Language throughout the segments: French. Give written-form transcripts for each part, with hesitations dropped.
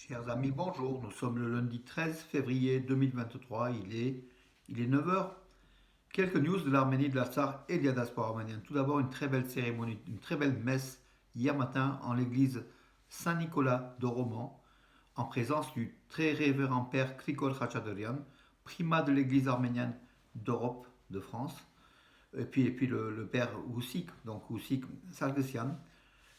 Chers amis, bonjour. Nous sommes le lundi 13 février 2023. Il est 9 heures. Quelques news de l'Arménie, de l'Artsakh et de la diaspora arménienne. Tout d'abord, une très belle cérémonie, une très belle messe hier matin en l'église Saint-Nicolas de Romans, en présence du très révérend père Krikol Khachaturian, primat de l'église arménienne d'Europe, de France, et puis le père Oussik, donc Oussik Sargsyan.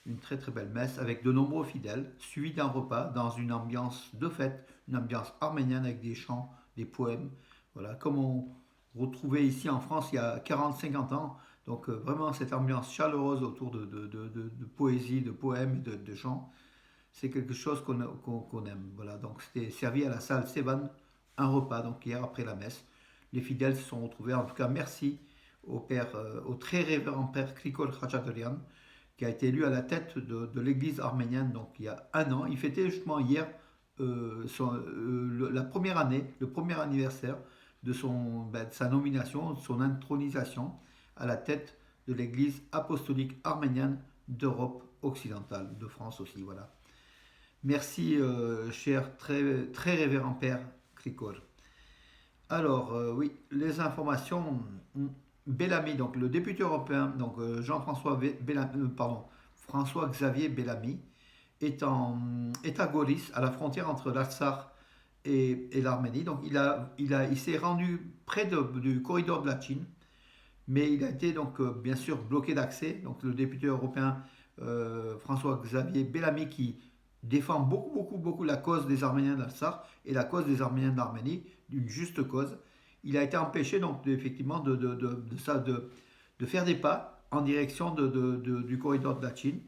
Une très très belle messe avec de nombreux fidèles, suivi d'un repas dans une ambiance de fête, une ambiance arménienne avec des chants, des poèmes, voilà, comme on retrouvait ici en France il y a 40-50 ans. Donc vraiment cette ambiance chaleureuse autour de poésie, de poèmes, de chants, c'est quelque chose qu'on aime. Voilà, donc c'était servi à la salle Sévan, un repas, donc hier après la messe. Les fidèles se sont retrouvés, en tout cas merci au père, au très révérend père Krikol Khachaturian, qui a été élu à la tête de l'église arménienne donc il y a un an. Il fêtait justement hier la première année, le premier anniversaire de sa nomination, de son intronisation à la tête de l'église apostolique arménienne d'Europe occidentale, de France aussi. Voilà. Merci, cher très, très révérend père Krikol. Alors, oui, les informations. Bellamy, donc le député européen, donc Jean-François François-Xavier Bellamy, est à Goris, à la frontière entre l'Artsakh et l'Arménie. Donc il s'est rendu près du corridor de la Chine, mais il a été donc bien sûr bloqué d'accès. Donc le député européen François-Xavier Bellamy qui défend beaucoup la cause des Arméniens d'Artsakh et la cause des Arméniens d'Arménie, d'une juste cause. Il a été empêché donc effectivement de faire des pas en direction du corridor de la Chine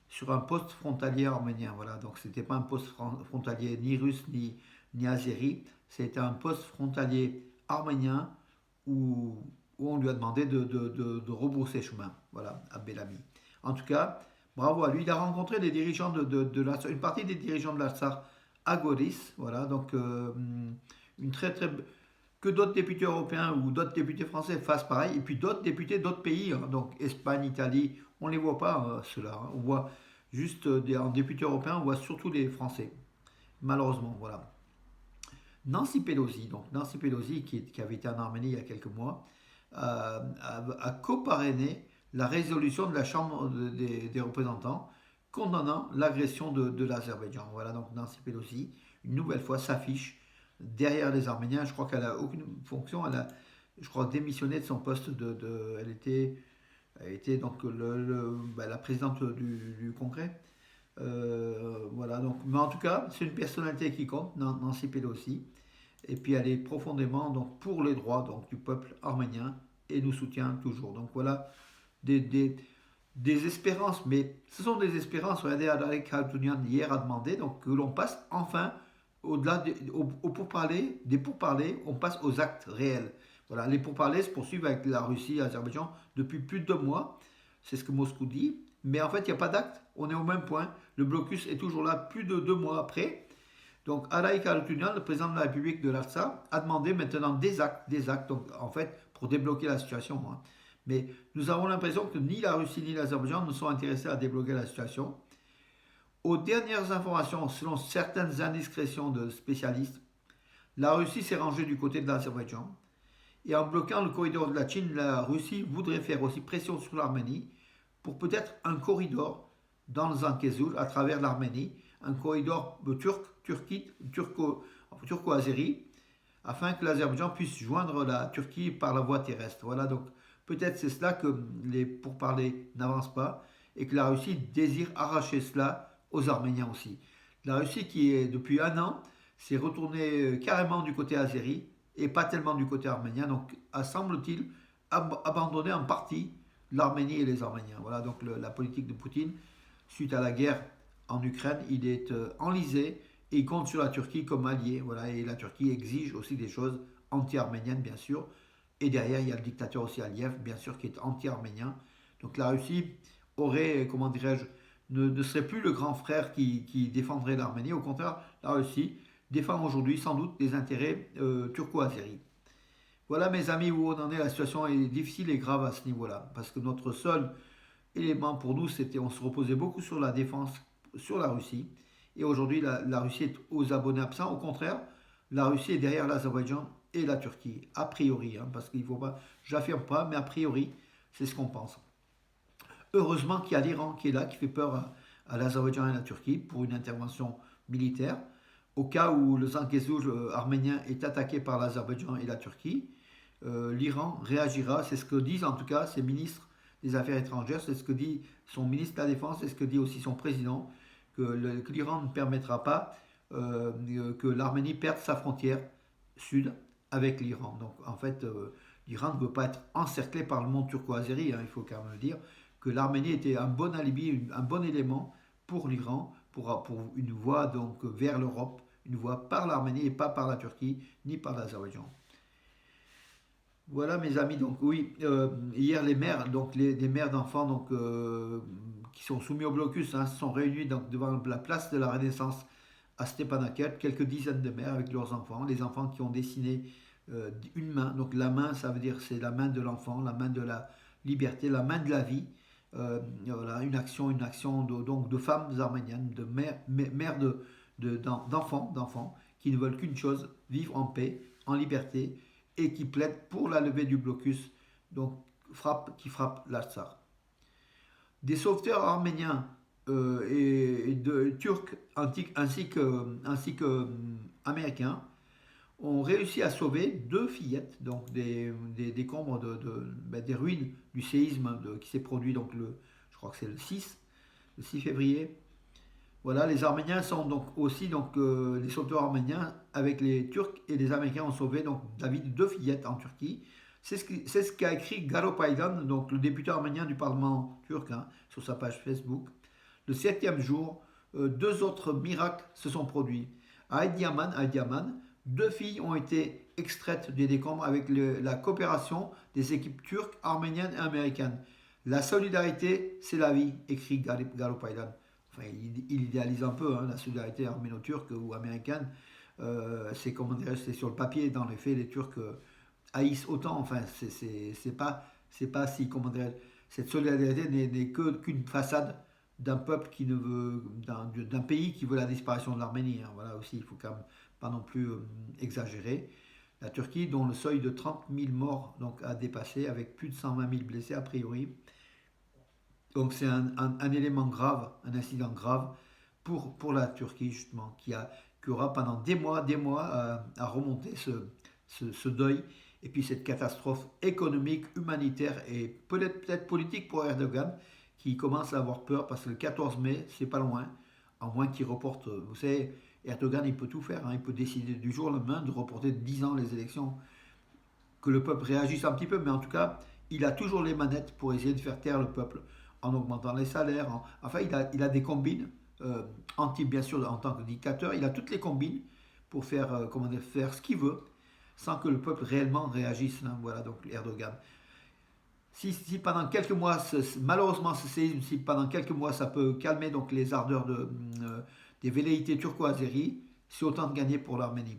sur un poste frontalier arménien. Voilà, donc c'était pas un poste frontalier ni russe ni azéri, c'était un poste frontalier arménien où on lui a demandé de rebrousser chemin. Voilà, à Bellamy. En tout cas, bravo à lui. Il a rencontré des dirigeants une partie des dirigeants de l'Artsakh à Goris. Voilà, donc une très que d'autres députés européens ou d'autres députés français fassent pareil, et puis d'autres députés d'autres pays, hein, donc Espagne, Italie, on ne les voit pas ceux-là, hein. On voit juste en députés européens, on voit surtout les Français, malheureusement, voilà. Nancy Pelosi qui avait été en Arménie il y a quelques mois, a coparrainé la résolution de la Chambre des représentants condamnant l'agression de l'Azerbaïdjan. Voilà, donc Nancy Pelosi, une nouvelle fois, s'affiche derrière les Arméniens. Je crois qu'elle n'a aucune fonction. Elle a, je crois, démissionné de son poste elle était donc la présidente du Congrès. Voilà, donc, mais en tout cas, c'est une personnalité qui compte, Nancy Pelosi. Et puis elle est profondément donc, pour les droits donc, du peuple arménien et nous soutient toujours. Donc voilà des, des, des espérances, mais ce sont des espérances. Regardez, Alek Khaltounian hier a demandé donc, que l'on passe enfin au-delà au pourparlers, des pourparlers, on passe aux actes réels. Voilà, les pourparlers se poursuivent avec la Russie et l'Azerbaïdjan depuis plus de 2 mois. C'est ce que Moscou dit. Mais en fait, il n'y a pas d'acte. On est au même point. Le blocus est toujours là plus de 2 mois après. Donc, Alaïk Haroutunian, le président de la République de l'Artsakh, a demandé maintenant des actes, donc, en fait, pour débloquer la situation, hein. Mais nous avons l'impression que ni la Russie ni l'Azerbaïdjan ne sont intéressés à débloquer la situation. Aux dernières informations, selon certaines indiscrétions de spécialistes, la Russie s'est rangée du côté de l'Azerbaïdjan. Et en bloquant le corridor de la Chine, la Russie voudrait faire aussi pression sur l'Arménie pour peut-être un corridor dans le Zangezur à travers l'Arménie, un corridor turco-azéri, afin que l'Azerbaïdjan puisse joindre la Turquie par la voie terrestre. Voilà, donc peut-être c'est cela que les pourparlers n'avancent pas et que la Russie désire arracher cela aux Arméniens aussi. La Russie qui est depuis un an s'est retournée carrément du côté azéri et pas tellement du côté arménien, donc a semble-t-il abandonné en partie l'Arménie et les Arméniens. Voilà donc la politique de Poutine suite à la guerre en Ukraine, il est enlisé et il compte sur la Turquie comme allié. Voilà, et la Turquie exige aussi des choses anti-arméniennes, bien sûr. Et derrière, il y a le dictateur aussi Aliyev, bien sûr, qui est anti-arménien. Donc la Russie aurait, comment dirais-je, ne serait plus le grand frère qui défendrait l'Arménie. Au contraire, la Russie défend aujourd'hui sans doute des intérêts turco-azéris. Voilà mes amis où on en est, la situation est difficile et grave à ce niveau-là. Parce que notre seul élément pour nous, c'était on se reposait beaucoup sur la défense, sur la Russie. Et aujourd'hui, la Russie est aux abonnés absents. Au contraire, la Russie est derrière l'Azerbaïdjan et la Turquie, a priori, hein, parce qu'il faut pas, j'affirme pas, mais a priori, c'est ce qu'on pense. Heureusement qu'il y a l'Iran qui est là, qui fait peur à l'Azerbaïdjan et à la Turquie pour une intervention militaire. Au cas où le Zangezur arménien est attaqué par l'Azerbaïdjan et la Turquie, l'Iran réagira, c'est ce que disent en tout cas ses ministres des Affaires étrangères, c'est ce que dit son ministre de la Défense, c'est ce que dit aussi son président, que l'Iran ne permettra pas que l'Arménie perde sa frontière sud avec l'Iran. Donc en fait, l'Iran ne veut pas être encerclé par le monde turco-azéri, hein, il faut quand même le dire, que l'Arménie était un bon alibi, un bon élément pour l'Iran, pour une voie donc vers l'Europe, une voie par l'Arménie et pas par la Turquie ni par l'Azerbaïdjan. Voilà mes amis, donc oui, hier les maires, donc les maires d'enfants donc, qui sont soumis au blocus hein, se sont réunis donc, devant la place de la Renaissance à Stepanakert, quelques dizaines de maires avec leurs enfants, les enfants qui ont dessiné une main, donc la main ça veut dire c'est la main de l'enfant, la main de la liberté, la main de la vie, voilà, une action donc de femmes arméniennes, de mères d'enfants qui ne veulent qu'une chose, vivre en paix, en liberté, et qui plaident pour la levée du blocus donc, qui frappe l'Artsakh. Des sauveteurs arméniens et de Turcs ainsi que américains ont réussi à sauver deux fillettes, donc des décombres des ruines du séisme qui s'est produit, donc je crois que c'est le 6 février. Voilà, les Arméniens sont donc aussi les sauveteurs arméniens avec les Turcs et les Américains ont sauvé donc la vie de deux fillettes en Turquie. C'est ce qu'a écrit Garo Paylan, donc le député arménien du Parlement turc, hein, sur sa page Facebook. Le septième jour, deux autres miracles se sont produits. À Aïdiaman, deux filles ont été extraites des décombres avec la coopération des équipes turques, arméniennes et américaines. La solidarité, c'est la vie, écrit Garo Paylan. Enfin, il idéalise un peu hein, la solidarité arméno-turque ou américaine. C'est sur le papier, dans les faits, les Turcs haïssent autant. Enfin, c'est pas si, comment dire, cette solidarité n'est qu'une façade d'un peuple qui ne veut, d'un pays qui veut la disparition de l'Arménie. Hein. Voilà aussi, il faut quand même pas non plus exagérer. La Turquie, dont le seuil de 30 000 morts donc, a dépassé, avec plus de 120 000 blessés a priori. Donc c'est un élément grave, un incident grave pour la Turquie justement, qui aura pendant des mois à remonter ce deuil et puis cette catastrophe économique, humanitaire et peut-être politique pour Erdogan qui commence à avoir peur parce que le 14 mai, c'est pas loin, à moins qu'il reporte, vous savez, Erdogan il peut tout faire, hein, il peut décider du jour au lendemain de reporter de 10 ans les élections, que le peuple réagisse un petit peu, mais en tout cas, il a toujours les manettes pour essayer de faire taire le peuple en augmentant les salaires. Enfin, il a des combines, bien sûr, en tant que dictateur, il a toutes les combines pour faire, faire ce qu'il veut, sans que le peuple réellement réagisse. Hein, voilà, donc Erdogan. Si pendant quelques mois, malheureusement, si pendant quelques mois, ça peut calmer donc les ardeurs des velléités turco-azéries, c'est autant de gagner pour l'Arménie.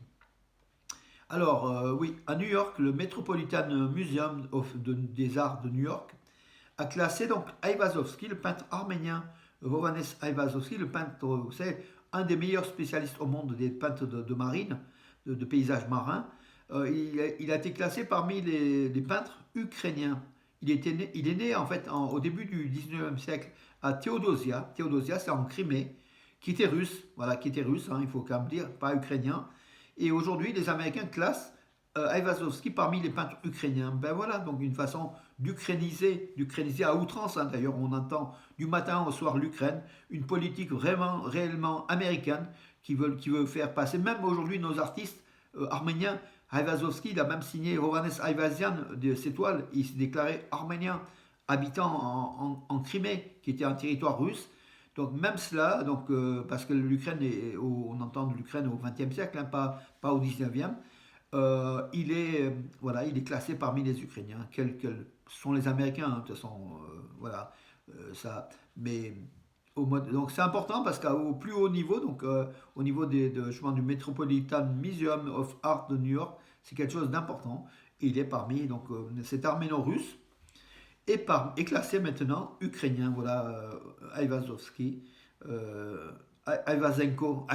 Alors, oui, à New York, le Metropolitan Museum des Arts de New York a classé donc Aivazovski, le peintre arménien Hovhannes Aivazovski, le peintre, vous savez, un des meilleurs spécialistes au monde des peintres de marine, de paysages marins. Il a été classé parmi les peintres ukrainiens. Il est né en fait au début du 19e siècle à Théodosia. Théodosia, c'est en Crimée, qui était russe, voilà, qui était russe, hein, il faut quand même dire, pas ukrainien. Et aujourd'hui, les Américains classent Aivazovski parmi les peintres ukrainiens. Ben voilà, donc une façon d'ukrainiser à outrance. Hein. D'ailleurs, on entend du matin au soir l'Ukraine, une politique vraiment, réellement américaine qui veut faire passer. Même aujourd'hui, nos artistes arméniens, Aivazovski, il a même signé Hovhannes Aivazian de ses toiles. Il s'est déclaré arménien, habitant en Crimée, qui était un territoire russe. Donc même cela, donc, parce que l'Ukraine, on entend de l'Ukraine au XXe siècle, hein, pas au XIXe, il est classé parmi les Ukrainiens. Ce sont les Américains, hein, de toute façon, voilà, ça. Mais donc c'est important parce qu'au plus haut niveau, donc au niveau du Metropolitan Museum of Art de New York, c'est quelque chose d'important. Et il est parmi donc cet arméno-russe est classé maintenant ukrainien. Voilà, Aivazovski Aivazenko,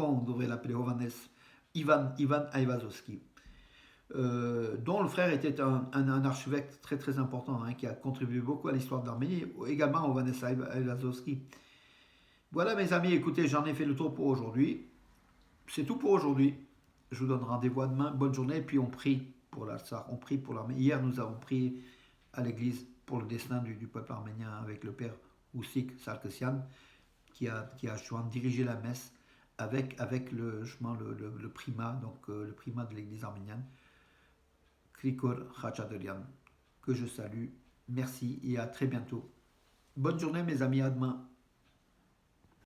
on devrait l'appeler Hovannes, Ivan Aivazovski, dont le frère était un archevêque très très important, hein, qui a contribué beaucoup à l'histoire de l'Arménie, également Hovannes Aivazovski. Voilà mes amis, écoutez, j'en ai fait le tour pour aujourd'hui. C'est tout pour aujourd'hui. Je vous donne rendez-vous à demain. Bonne journée. Et puis on prie pour l'Artsar, on prie pour l'Arménie. Hier, nous avons prié à l'église pour le destin du peuple arménien avec le père Oussik Sarkisian qui a dirigé la messe avec le primat, donc le primat de l'église arménienne, Krikor Khachaturian, que je salue. Merci et à très bientôt. Bonne journée mes amis, à demain.